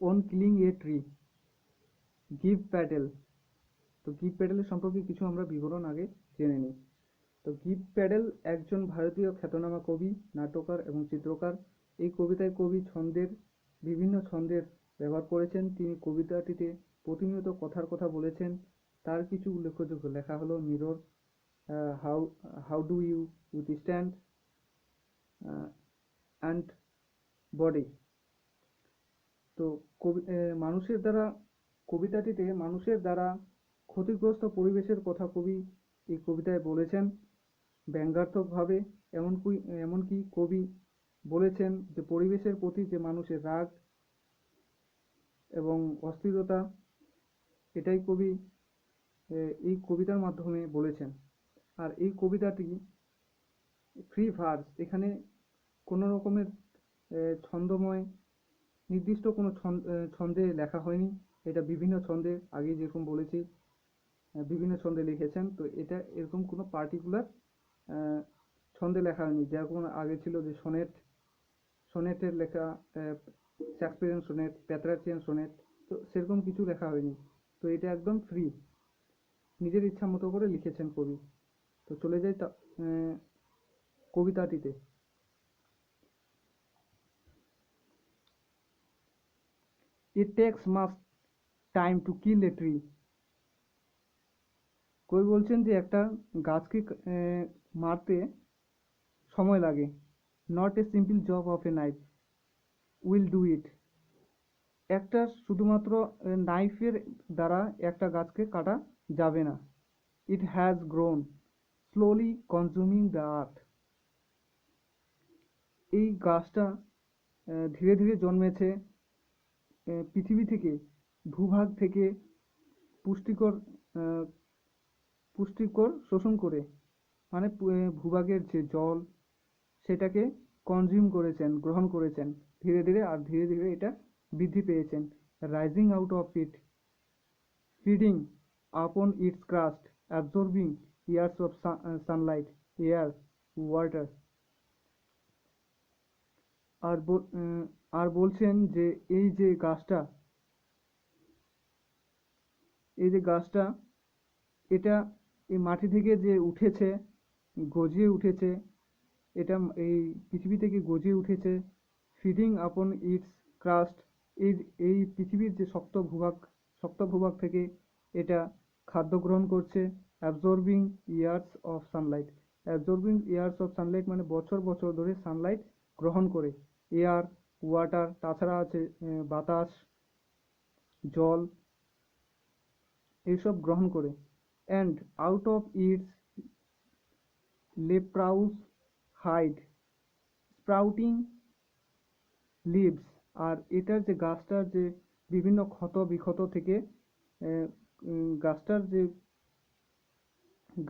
On killing a tree, give Patel. তো give প্যাটেলের সম্পর্কে কিছু আমরা বিবরণ আগে জেনে নিই। তো গিভ প্যাটেল একজন ভারতীয় খ্যাতনামা কবি, নাট্যকার এবং চিত্রকার। এই কবিতায় কবি বিভিন্ন ছন্দের ব্যবহার করেছেন। তিনি কবিতাটিতে প্রতিনিয়ত কথার কথা বলেছেন। তার কিছু উল্লেখযোগ্য লেখা হলো mirror, how how do you withstand, and body. তো মানুষের দ্বারা কবিতাটিতে মানুষের দ্বারা ক্ষতিগ্রস্ত পরিবেশের কথা কবি এই কবিতায় বলেছেন ব্যঙ্গাত্মকভাবে। এমনকি এমনকি কবি বলেছেন যে পরিবেশের প্রতি যে মানুষের রাগ এবং অস্থিরতা, এটাই কবি এই কবিতার মাধ্যমে বলেছেন। আর এই কবিতাটি ফ্রি ভার্স, এখানে কোনো রকমের ছন্দময় নির্দিষ্ট কোনো ছন্দে লেখা হয়নি। এটা বিভিন্ন ছন্দে, আগে যেরকম বলেছি বিভিন্ন ছন্দে লিখেছেন। তো এটা এরকম কোনো পার্টিকুলার ছন্দে লেখা হয়নি, যেরকম আগে ছিল যে সোনেটের লেখা, শেক্সপিয়ারিয়ান সোনেট, প্যাট্রার্চিয়ান সোনেট। তো সেরকম কিছু লেখা হয়নি। তো এটা একদম ফ্রি, নিজের ইচ্ছা মতো করে লিখেছেন কবি। তো চলে যাই কবিতাটিতে। It takes much time to kill a tree. কবি বলছেন যে একটা গাছকে মারতে সময় লাগে। Not a simple jab of a knife will do it. একটা শুধুমাত্র নাইফের দ্বারা একটা গাছকে কাটা যাবে না। It has grown slowly consuming the earth. এই গাছটা ধীরে ধীরে জন্মেছে পৃথিবী থেকে, ভূভাগ থেকে পুষ্টিকর পুষ্টিকর শোষণ করে, মানে ভূভাগের যে জল সেটাকে কনজিউম করেছেন, গ্রহণ করেছেন ধীরে ধীরে। আর ধীরে ধীরে এটা বৃদ্ধি পেয়েছেন। Rising out of it, feeding upon its crust, absorbing years of sunlight, air, water. আর আর বলছেন যে এই যে গাছটা, এই যে গাছটা এটা এই মাটি থেকে যে উঠেছে, গজিয়ে উঠেছে, এটা এই পৃথিবী থেকে গজিয়ে উঠেছে। ফিডিং আপন ইটস ক্রাস্ট, এই এই পৃথিবীর যে শক্ত ভূভাগ থেকে এটা খাদ্য গ্রহণ করছে। Absorbing years of Sunlight, absorbing years of Sunlight মানে বছর বছর ধরে সানলাইট গ্রহণ করে। এয়ার, ওয়াটার, তাছাড়া আছে বাতাস, জল, এইসব গ্রহণ করে। And out of its leprous hide sprouting leaves. আর এটার যে গাছটার যে বিভিন্ন ক্ষত বিক্ষত থেকে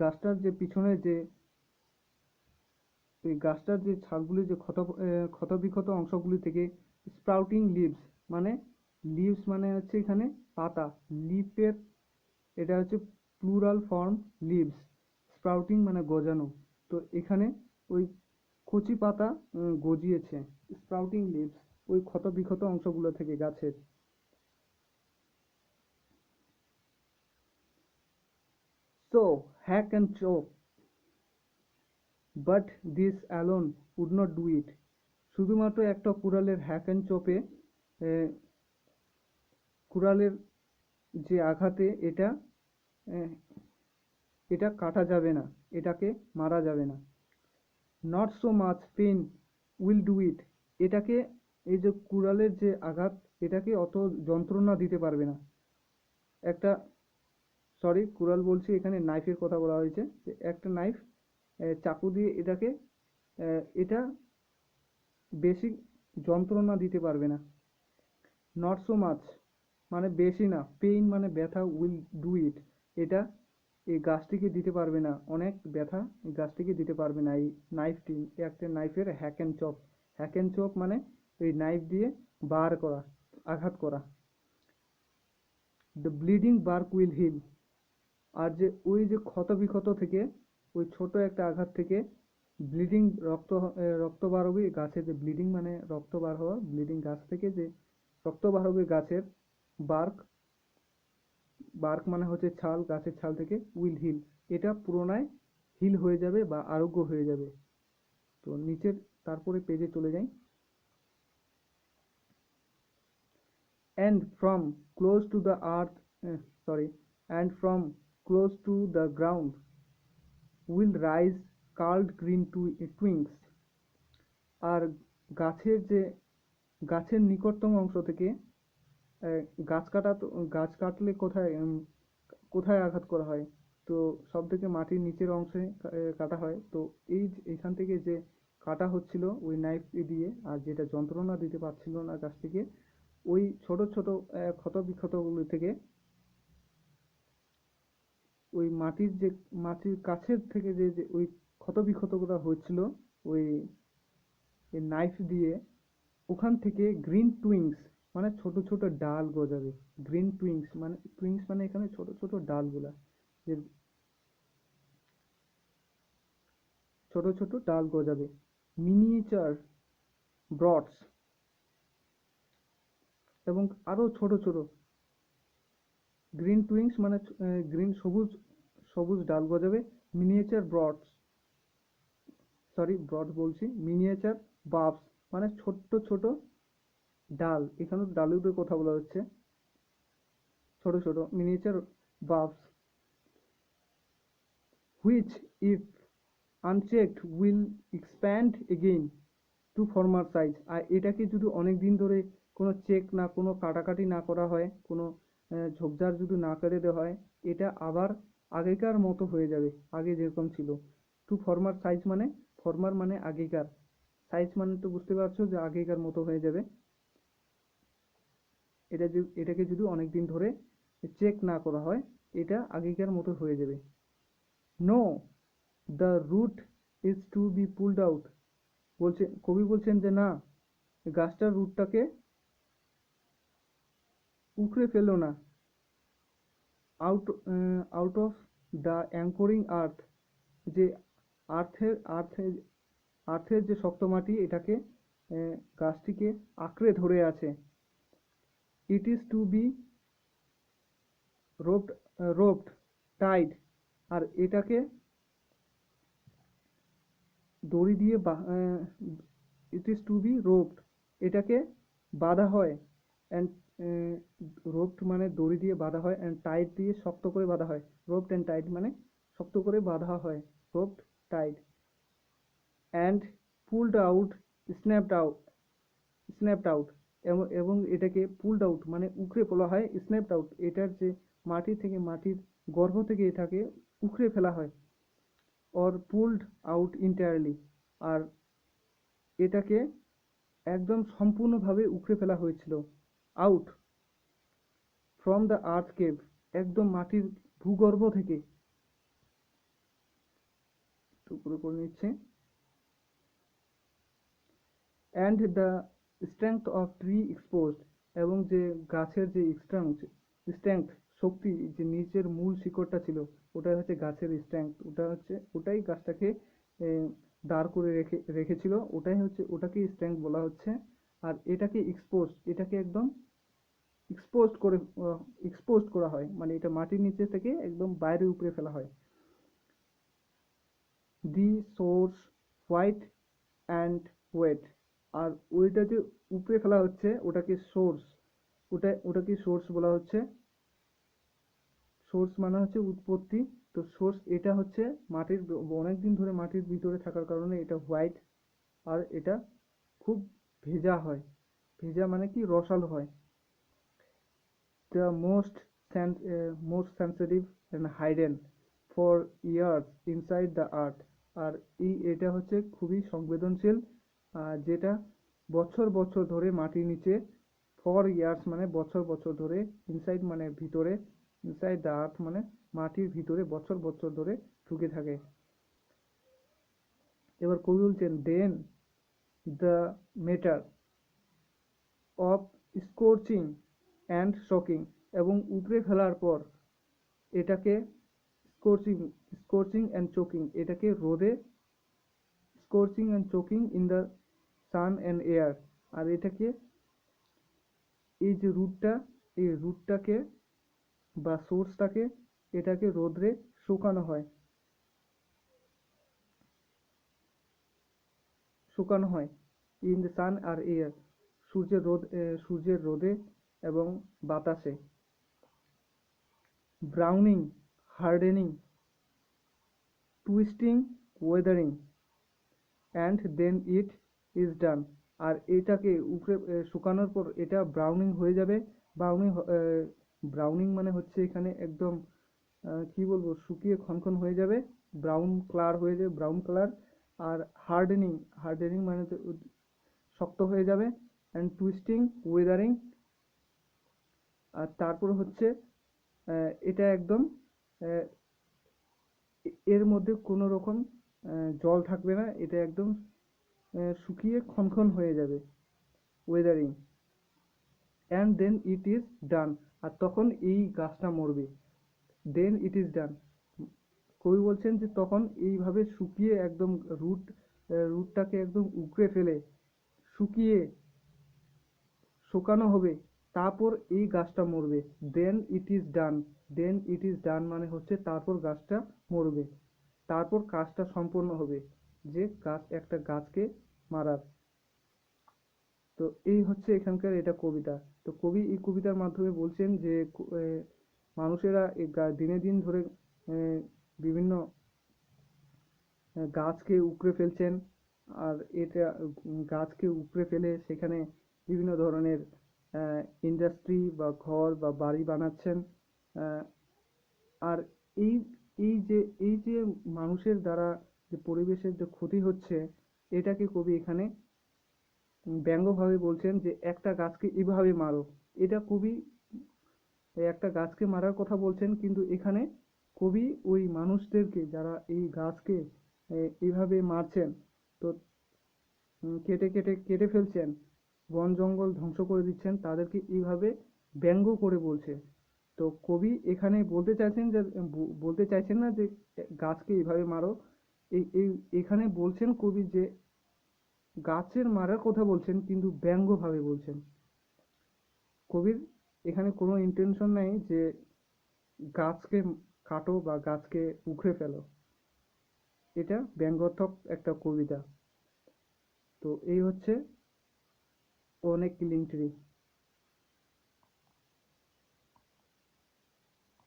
গাছটার যে পিছনে যে এই গাছটার যে ছালগুলি যে ক্ষত বিক্ষত অংশগুলি থেকে স্প্রাউটিং লিভস, মানে লিভস মানে হচ্ছে এখানে পাতা, লিফের এটা হচ্ছে প্লুরাল ফর্ম লিভস, স্প্রাউটিং মানে গজানো। তো এখানে ওই কচি পাতা গজিয়েছে, স্প্রাউটিং লিভস, ওই ক্ষত বিক্ষত অংশগুলো থেকে গাছের। So hack and chop, but this alone would not do it. শুধুমাত্র একটা কুড়ালের হ্যাক অ্যান্ড চপে, কুড়ালের যে আঘাতে এটা এটা কাটা যাবে না, এটাকে মারা যাবে না। Not so much pain will do it. এটাকে, এই যে কুড়ালের যে আঘাত, এটাকে অত যন্ত্রণা দিতে পারবে না। একটা, সরি কুড়াল বলছি, এখানে নাইফের কথা বলা হয়েছে, যে একটা নাইফ চাকু দিয়ে এটাকে এটা বেশি যন্ত্রণা দিতে পারবে না। নট সো মাচ মানে বেশি না, পেইন মানে ব্যথা, উইল ডু ইট এটা এই গাছটিকে দিতে পারবে না, অনেক ব্যথা এই গাছটিকে দিতে পারবে না এই নাইফটি। একটা নাইফের hack and chop, hack and chop মানে এই নাইফ দিয়ে বার করা, আঘাত করা। The bleeding bark will heal. আর যে ওই যে ক্ষত বিক্ষত থেকে, ওই ছোট একটা আঘাত থেকে রক্ত বার হবে গাছে, যে ব্লিডিং মানে রক্ত বার হওয়া, ব্লিডিং গাছ থেকে যে রক্তবাহকের গাছের বার্ক, বার্ক মানে হচ্ছে ছাল, গাছের ছাল থেকে উইল হিল, এটা পুনরায় হিল হয়ে যাবে বা আরোগ্য হয়ে যাবে। তো নিচের তারপরে পেজে চলে যাই। and from close to the earth sorry and from close to the ground will rise curled green twigs। আর গাছের যে গাছের নিকটতম অংশ থেকে আহ, গাছ কাটা তো গাছ কাটলে কোথায় কোথায় আঘাত করা হয়? তো সব থেকে মাটির নিচের অংশে কাটা হয়। তো এইখান থেকে যে কাটা হচ্ছিল ওই নাইফ দিয়ে, আর যেটা যন্ত্রণা দিতে পারছিল না গাছটিকে, ওই ছোট ছোট ক্ষত বিক্ষতগুলি থেকে, ওই মাটির কাছের থেকে যে ওই ক্ষত বিক্ষতগুলো হচ্ছিল ওই নাইফ দিয়ে, ওখান থেকে গ্রিন টুইংস মানে ছোট ছোট ডাল গজাবে। গ্রিন টুইংস মানে এখানে ছোট ছোট ডালগুলা, যে ছোট ছোট ডাল গজাবে। মিনিয়েচার ব্রডস, এবং আরো ছোট ছোট গ্রিন টুইংস মানে গ্রিন সবুজ সবুজ ডাল গজাবে। মিনিয়েচার ব্রডস, সরি ব্রড বলছি, মিনিয়েচার বাবস মানে ছোট্ট ছোট ডাল, এখানে ডালের কথা বলা হচ্ছে, ছোট ছোট miniature boughs, which if unchecked will expand again to former size। আর এটাকে যদি অনেক দিন ধরে কোনো চেক না, কোনো কাটাকাটি না করা হয়, কোনো ঝোপঝাড় যদি না কেটে দেওয়া হয়, এটা আবার আগেকার মতো হয়ে যাবে, আগে যেরকম ছিল। টু ফর্মার সাইজ মানে, ফর্মার মানে আগেকার, সাইজ মানে তো বুঝতে পারছো যে আগেকার মতো হয়ে যাবে। এটাকে যদি অনেক দিন ধরে চেক না করা হয়, এটা আগেকার মতো হয়ে যাবে। No, the root is to be pulled out. বলছে, কবি বলছেন যে না, গাছটার রুটটাকে উখড়ে ফেলো না, out out of the anchoring earth, যে আর্থের আর্থের আর্থের যে শক্ত মাটি, এটাকে গাছটিকে আঁকড়ে ধরে আছে। It is to be roped roped tied, আর এটাকে দড়ি দিয়ে it is to be roped, এটাকে বাঁধা হয়। অ্যান্ড রোপড মানে দড়ি দিয়ে বাঁধা হয়, অ্যান্ড টাইট দিয়ে শক্ত করে বাঁধা হয়। রোপড অ্যান্ড টাইট মানে শক্ত করে বাঁধা হয়, roped tight. And pulled out, snapped out, snapped out, এবং এটাকে পুলড আউট মানে উখড়ে ফেলা হয়। স্ন্যাপড আউট এটার যে মাটি থেকে, মাটির গর্ভ থেকে এটাকে উখড়ে ফেলা হয়, অর পুলড আউট ইন্টায়ারলি, আর এটাকে একদম সম্পূর্ণভাবে উখড়ে ফেলা হয়েছিল। Out from the earth cave, একদম মাটির ভূগর্ভ থেকে। উপরে করে নিচ্ছে। And the strength of tree exposed, এবং যে গাছের যে স্ট্রেংথ শক্তি, যে নিচের মূল শিকড়টা ছিল, ওটা হচ্ছে গাছের স্ট্রেংথ, ওটাই গাছটাকে দাঁড় করে রেখেছিল, ওটাকে স্ট্রেংথ বলা হচ্ছে। আর এটাকে এটাকে একদম এক্সপোজড করা হয়, মানে এটা মাটির নিচে থেকে একদম বাইরে উপরে ফেলা হয়। The source white and wet, আর ওইটা যে উপরে ফেলা হচ্ছে ওটাকে সোর্স, ওটাকে সোর্স বলা হচ্ছে। সোর্স মানে হচ্ছে উৎপত্তি। তো সোর্স এটা হচ্ছে মাটির, অনেকদিন ধরে মাটির ভিতরে থাকার কারণে এটা হোয়াইট, আর এটা খুব ভেজা হয়। ভেজা মানে কি, রসালো হয়। The most sensitive and hidden for years inside the earth। আর এটা হচ্ছে খুবই সংবেদনশীল, যেটা বছর বছর ধরে মাটির নিচে, ফর ইয়ার্স মানে বছর বছর ধরে, ইনসাইড মানে ভিতরে, ইনসাইড দ্য আর্থ মানে মাটির ভিতরে বছর বছর ধরে ঢুকে থাকে। এবার কবি বলছেন, then the matter of scorching and choking, এবং উপড়ে ফেলার পর এটাকে স্কোরচিং স্কোরচিং অ্যান্ড চোকিং, এটাকে রোদে, scorching and choking in the sun and air, আর এটাকে এই যে রুটটা, এই রুটটাকে বা সোর্সটাকে, এটাকে রোদ্রে শুকানো হয়, শুকানো হয় ইন দ্য সান আর এয়ার, সূর্যের রোদে এবং বাতাসে। Browning, hardening, twisting, withering, and then it is done. আর এটাকে উপরে শুকানোর পর এটা ব্রাউনিং হয়ে যাবে। ব্রাউনিং, ব্রাউনিং মানে হচ্ছে এখানে একদম কি বলবো, শুকিয়ে খনখন হয়ে যাবে, ব্রাউন কালার হয়ে যাবে, ব্রাউন কালার। আর হার্ডেনিং, হার্ডেনিং মানে তো শক্ত হয়ে যাবে। And twisting, Wuthering. আর তারপর হচ্ছে এটা একদম আহ, এর মধ্যে কোনো রকম জল থাকবে না, এটা একদম শুকিয়ে খনখন হয়ে যাবে, withering. And then it is done. আর তখন এই গাছটা মরবে। দেন ইট ইজ ডান, কবি বলছেন যে তখন এইভাবে শুকিয়ে একদম রুটটাকে একদম উগড়ে ফেলে শুকিয়ে শুকানো হবে, তারপর এই গাছটা মরবে। দেন it is done, then it is ডান মানে হচ্ছে তারপর গাছটা মরবে, তারপর কাজটা সম্পূর্ণ হবে, যে গাছ, একটা গাছকে মারার। তো এই হচ্ছে এখানকার এটা কবিতা। তো কবি এই কবিতার মাধ্যমে বলছেন যে মানুষেরা দিনে দিন ধরে বিভিন্ন গাছকে উপড়ে ফেলছেন। আর এটা গাছকে উপড়ে ফেলে সেখানে বিভিন্ন ধরনের ইন্ডাস্ট্রি বা ঘর বা বাড়ি বানাচ্ছেন। আহ, আর এই এই যে মানুষের দ্বারা যে পরিবেশের যে ক্ষতি হচ্ছে, এটাকে কবি এখানে ব্যঙ্গভাবে বলছেন যে একটা গাছকে এভাবে মারো। এটা কবি একটা গাছকে মারার কথা বলছেন, কিন্তু এখানে কবি ওই মানুষদেরকে যারা এই গাছকে এইভাবে মারছেন, তো কেটে কেটে কেটে ফেলছেন, বন জঙ্গল ধ্বংস করে দিচ্ছেন, তাদেরকে এইভাবে ব্যঙ্গ করে বলছে। তো কবি এখানে বলতে চাইছেন যে বলতে চাইছেন না যে গাছকে এইভাবে মারো। এই এই এখানে বলছেন কবি যে গাছের মারার কথা বলছেন, কিন্তু ব্যঙ্গভাবে বলছেন। কবির এখানে কোনো ইন্টেনশন নাই যে গাছকে কাটো বা গাছকে উখড়ে ফেলো। এটা ব্যঙ্গাত্মক একটা কবিতা। তো এই হচ্ছে অনেক কিলিং ট্রি।